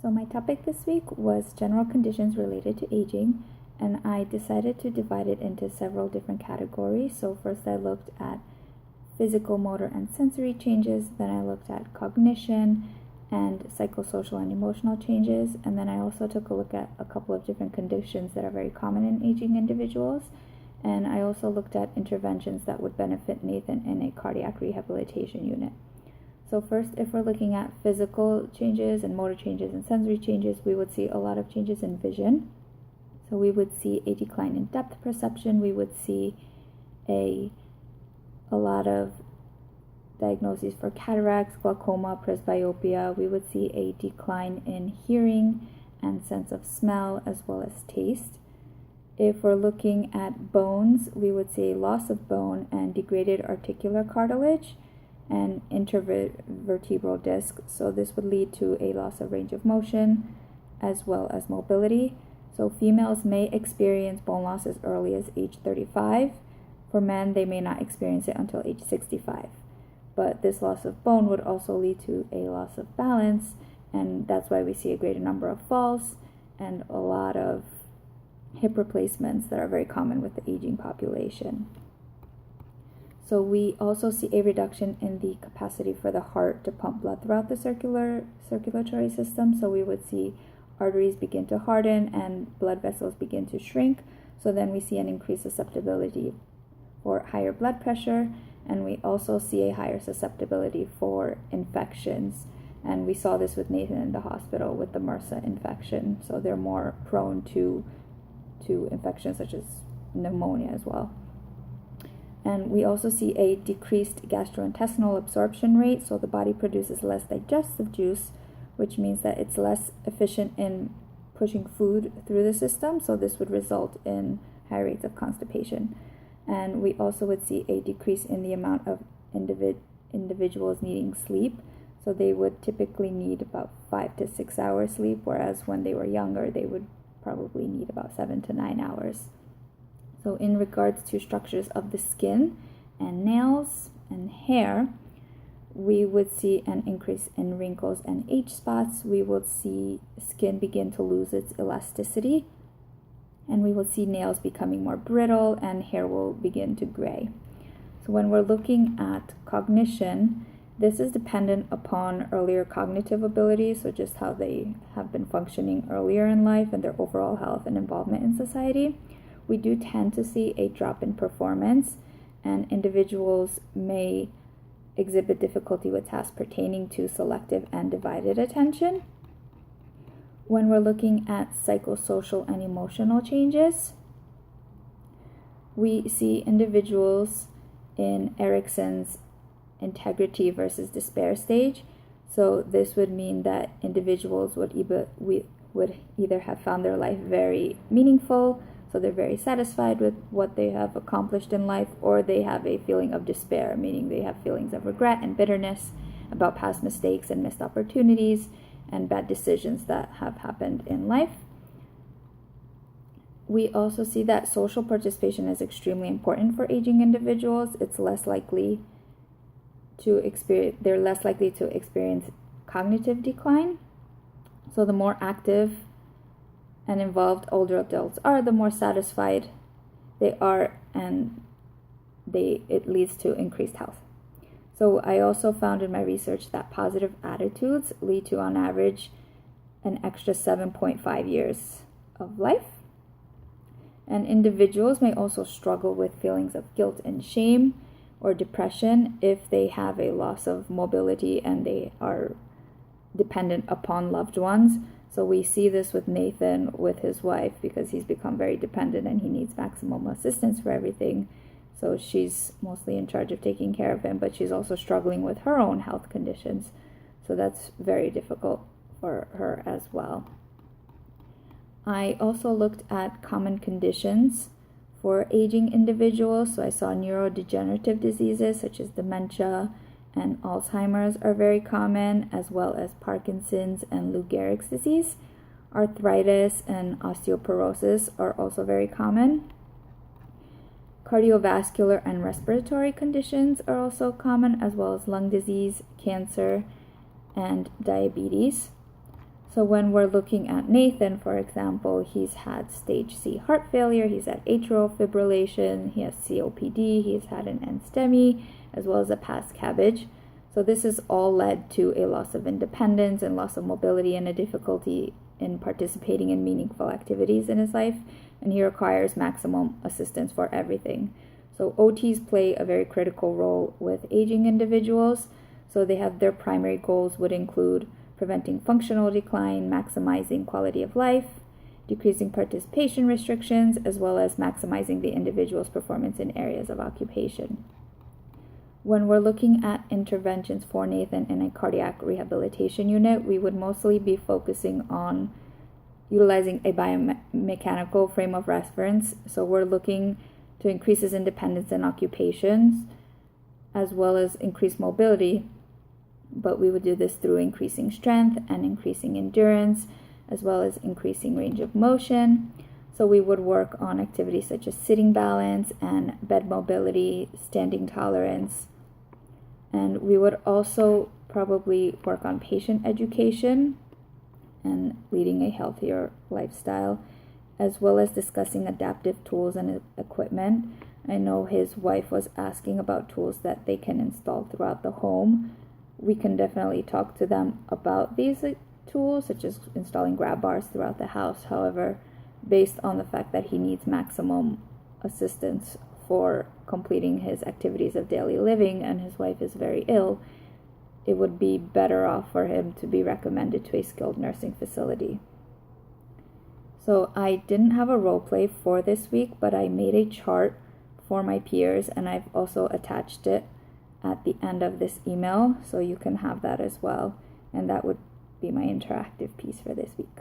So my topic this week was general conditions related to aging, and I decided to divide it into several different categories. So first I looked at physical, motor, and sensory changes, then I looked at cognition and psychosocial and emotional changes, and then I also took a look at a couple of different conditions that are very common in aging individuals, and I also looked at interventions that would benefit Nathan in a cardiac rehabilitation unit. So first, if we're looking at physical changes and motor changes and sensory changes, we would see a lot of changes in vision. So we would see a decline in depth perception, we would see a lot of diagnoses for cataracts, glaucoma, presbyopia. We would see a decline in hearing and sense of smell as well as taste. If we're looking at bones, we would see a loss of bone and degraded articular cartilage and intervertebral disc. So this would lead to a loss of range of motion as well as mobility. So females may experience bone loss as early as age 35. For men, they may not experience it until age 65. But this loss of bone would also lead to a loss of balance, and that's why we see a greater number of falls and a lot of hip replacements that are very common with the aging population. So we also see a reduction in the capacity for the heart to pump blood throughout the circulatory system. So we would see arteries begin to harden and blood vessels begin to shrink. So then we see an increased susceptibility for higher blood pressure, and we also see a higher susceptibility for infections. And we saw this with Nathan in the hospital with the MRSA infection. So they're more prone to infections such as pneumonia as well. And we also see a decreased gastrointestinal absorption rate. So the body produces less digestive juice, which means that it's less efficient in pushing food through the system. So this would result in high rates of constipation. And we also would see a decrease in the amount of individuals needing sleep. So they would typically need about 5 to 6 hours sleep, whereas when they were younger, they would probably need about 7 to 9 hours. So in regards to structures of the skin and nails and hair, we would see an increase in wrinkles and age spots. We would see skin begin to lose its elasticity, and we will see nails becoming more brittle and hair will begin to gray. So when we're looking at cognition, this is dependent upon earlier cognitive abilities, so just how they have been functioning earlier in life and their overall health and involvement in society. We do tend to see a drop in performance, and individuals may exhibit difficulty with tasks pertaining to selective and divided attention. When we're looking at psychosocial and emotional changes, we see individuals in Erikson's integrity versus despair stage. So this would mean that individuals would either have found their life very meaningful, so they're very satisfied with what they have accomplished in life, or they have a feeling of despair, meaning they have feelings of regret and bitterness about past mistakes and missed opportunities and bad decisions that have happened in life. We also see that social participation is extremely important for aging individuals. They're less likely to experience cognitive decline. So the more active and involved older adults are, the more satisfied they are, and it leads to increased health. So I also found in my research that positive attitudes lead to, on average, an extra 7.5 years of life. And individuals may also struggle with feelings of guilt and shame or depression if they have a loss of mobility and they are dependent upon loved ones. So we see this with Nathan, with his wife, because he's become very dependent and he needs maximum assistance for everything. So she's mostly in charge of taking care of him, but she's also struggling with her own health conditions. So that's very difficult for her as well. I also looked at common conditions for aging individuals. So I saw neurodegenerative diseases such as dementia and Alzheimer's are very common, as well as Parkinson's and Lou Gehrig's disease. Arthritis and osteoporosis are also very common. Cardiovascular and respiratory conditions are also common, as well as lung disease, cancer, and diabetes. So when we're looking at Nathan, for example, he's had stage C heart failure, he's had atrial fibrillation, he has COPD, he's had an NSTEMI, as well as a past CABG. So this has all led to a loss of independence and loss of mobility and a difficulty in participating in meaningful activities in his life, and he requires maximum assistance for everything. So OTs play a very critical role with aging individuals. So they have their primary goals would include preventing functional decline, maximizing quality of life, decreasing participation restrictions, as well as maximizing the individual's performance in areas of occupation. When we're looking at interventions for Nathan in a cardiac rehabilitation unit, we would mostly be focusing on utilizing a biomechanical frame of reference. So we're looking to increase his independence in occupations, as well as increase mobility, but we would do this through increasing strength and increasing endurance, as well as increasing range of motion. So we would work on activities such as sitting balance and bed mobility, standing tolerance. And we would also probably work on patient education and leading a healthier lifestyle, as well as discussing adaptive tools and equipment. I know his wife was asking about tools that they can install throughout the home. We can definitely talk to them about these tools, such as installing grab bars throughout the house. However, based on the fact that he needs maximum assistance for completing his activities of daily living and his wife is very ill, it would be better off for him to be recommended to a skilled nursing facility. So I didn't have a role play for this week, but I made a chart for my peers, and I've also attached it at the end of this email, so you can have that as well. And that would be my interactive piece for this week.